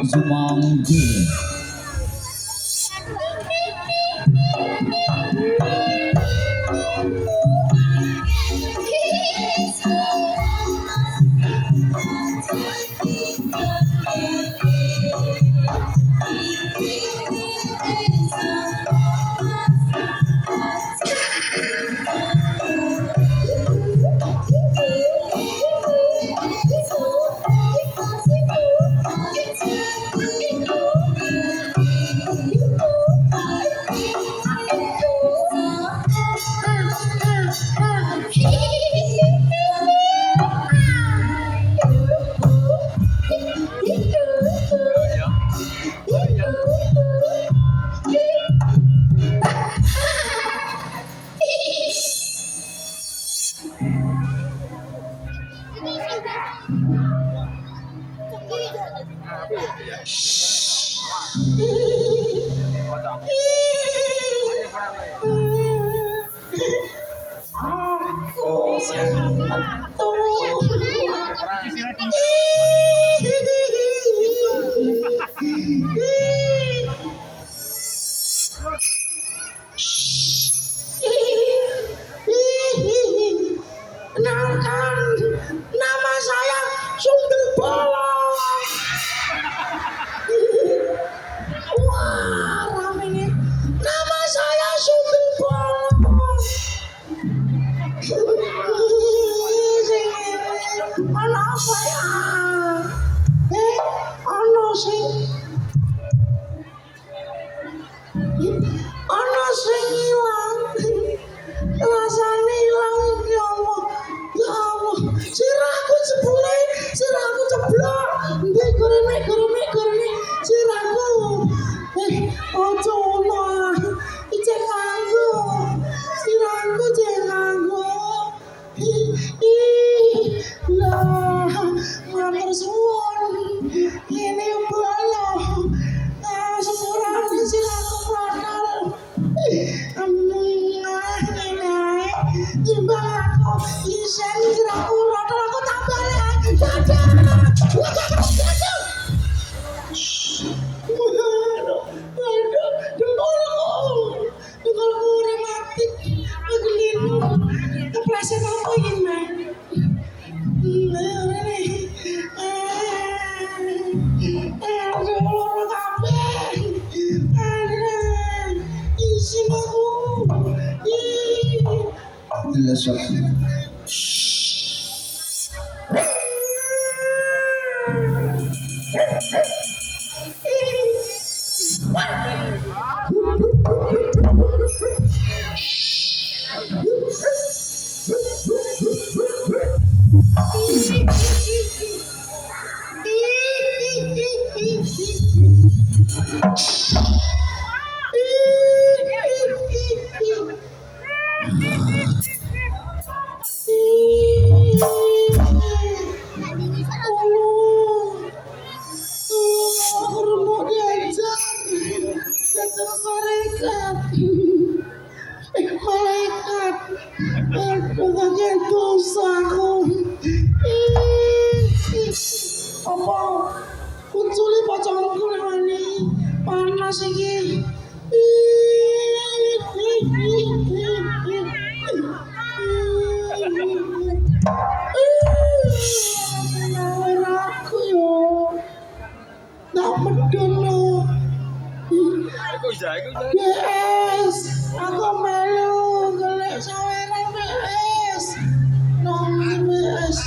Semanggi nama saya Sundel Bolong. Wah, ramenya. Nama saya Sundel Bolong. Ana apa ya? Ana sing ilang. Rasane ilang ya Allah. Ya Allah, sirahku jebule, sirahku ceblok. Ndek gorene sirahku. Ojo ngono. Ijek kanggo. Sirahku jek kanggo. Lah, matur suwun. Ini bolong. Sepurane sirahku bakal. Timbang aku isen sirahku rotol aku tak balik. Dengkulku rematik ngelinu kepleset apa ini loro kabeh isin aku dilesok malaikat bagian dosaku apa kunculi pacarku namanya panas iki aku yo tak medun lo BS aku melu golek saweran BS nomor BS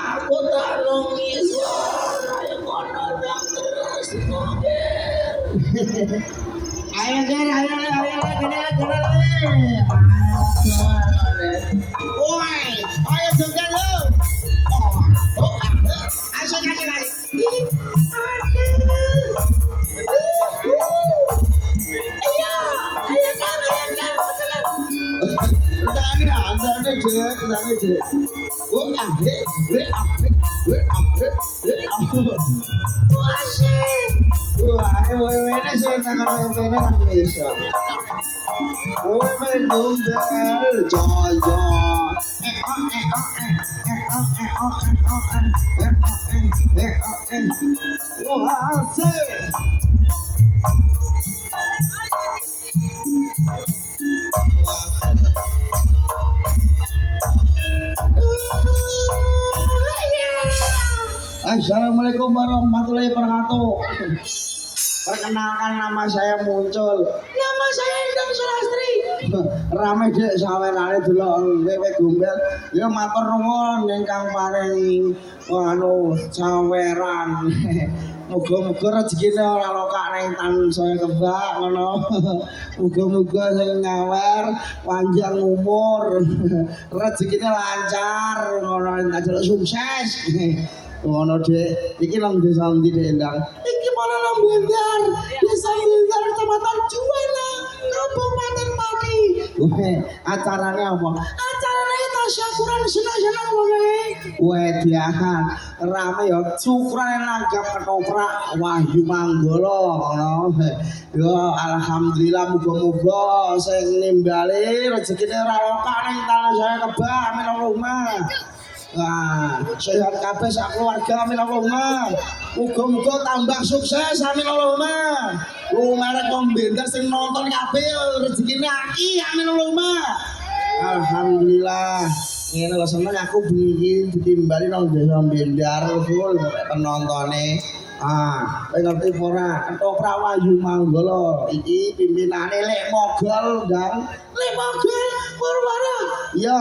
Aku tak nangis suara kono yang terus mobil. Ayo ger, ayo gede. Woi, ayo juga lu. Ayo lagi. Assalamualaikum warahmatullahi wabarakatuh. Perkenalkan, nama saya Muncul. Nama saya Endang Sulastri. rame dek sawerane delok wewe gombel ya matur nuwun ingkang paring anu saweran muga-muga rezekine ora lokak ning tansaya kebak ngono muga-muga sing ngawer panjang umur rezekine lancar ngono tak delok sukses ngono dek iki nang desa ndi dek Endang iki mana nang Bendar desa Bendar kecamatan Juwana Kabupaten Pati acarane apa acarane tasyakuran senang-senang wae wediahan rame ya syukurane nanggap ketoprak Wahyu Manggala ngono ya alhamdulillah muga-muga sing nimbali rezekine ora lokak ning tanah saya kebak amin Allahumma. Wah, sehat kabeh sak keluarga amin Allahumma. Muga-muga tambah sukses amin Allahumma. Lumarek wong Bendar sing nonton kabeh rezekine aki amin Allahumma. Alhamdulillah. Ngene lho seneng aku bikin ditimbali nang desa Bendar full penontone. Kowe ngerti ora? Ketoprak Wahyu Manggala iki pimpinane Lek Mogol dan Lek Mogol Purwara. Iya.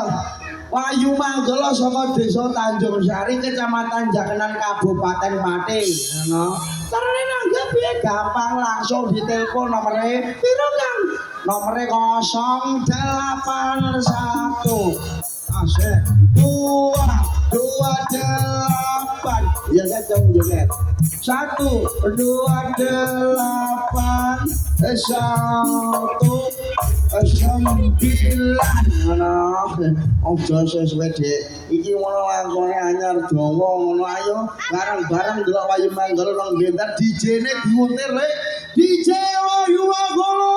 Wahyu Manggala saka desa Tanjung Sari kecamatan Jakenan Kabupaten Pati ngono. Carane nanggap piye gampang langsung ditelepon nomere piro Kang? Nomere 081 asik 228 ya kan jam joget 128 ojo sesuai dek iki ngono langkone anyar dawa ngono ayo bareng-bareng delok Wahyu Manggala nang Bendar DJ-ne diwuntir le DJ Wahyu Manggala